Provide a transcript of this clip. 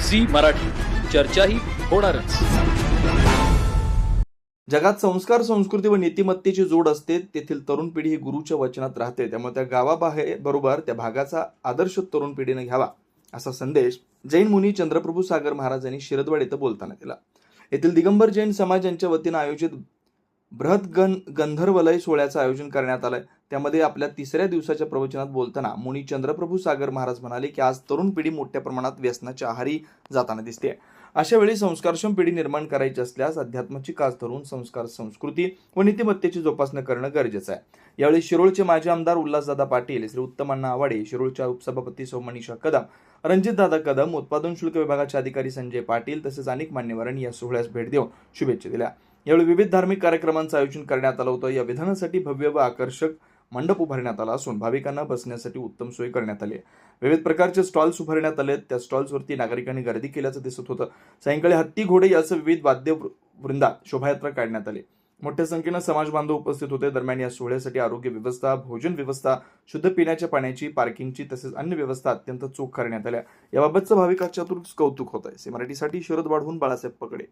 Zee Marathi, चर्चाही होणारच. जगात संस्कार, संस्कृती व नीतिमत्तेची जोड असते. तेथील तरुण पिढी ही गुरुच्या वचनात राहते. त्यामुळे त्या गावाबाहेर बरोबर त्या भागाचा आदर्श तरुण पिढीने घ्यावा, असा संदेश जैन मुनी चंद्रप्रभू सागर महाराज यांनी शिरदवाड येथे बोलताना दिला. येथील दिगंबर जैन समाज यांच्या वतीनं आयोजित बृहत गंधर्वलय सोहळ्याचं आयोजन करण्यात आलंय. त्यामध्ये आपल्या तिसऱ्या दिवसाच्या प्रवचनात बोलताना मुनी चंद्रप्रभू सागर महाराज म्हणाले की आज तरुण पिढी मोठ्या प्रमाणात व्यसनाच्या आहारी जाताना दिसते. अशा वेळी संस्कारक्षम पिढी निर्माण करायची असल्यास अध्यात्माची कास धरून संस्कार, संस्कृती व नीतिमत्तेची जोपासना करणं गरजेचं आहे. यावेळी शिरोळचे माजी आमदार उल्हासदादा पाटील, श्री उत्तमअण्णा आवाडे, शिरोळच्या उपसभापती सौ मनीषा कदम, रणजितदादा कदम, उत्पादन शुल्क विभागाचे अधिकारी संजय पाटील तसेच अनेक मान्यवरांनी या सोहळ्यास भेट देऊन शुभेच्छा दिल्या. यावेळी विविध धार्मिक कार्यक्रमांचं आयोजन करण्यात आलं होतं. या विधानासाठी भव्य व आकर्षक मंडप उभारण्यात आला असून भाविकांना बसण्यासाठी उत्तम सोय करण्यात आली. विविध प्रकारचे स्टॉल्स उभारण्यात आले. त्या स्टॉल्सवरती नागरिकांनी गर्दी केल्याचं दिसत होतं. सायंकाळी हत्ती, घोडे यासह विविध वाद्य वृंदात शोभायात्रा काढण्यात आली. मोठ्या संख्येनं समाज बांधव उपस्थित होते. दरम्यान या सोहळ्यासाठी आरोग्य व्यवस्था, भोजन व्यवस्था, शुद्ध पिण्याच्या पाण्याची, पार्किंगची तसेच अन्य व्यवस्था अत्यंत चोख करण्यात आल्या. याबाबतचं भाविकांच्यातून कौतुक होत आहे. मराठीसाठी शिरदवाडहून बाळासाहेब पकडे.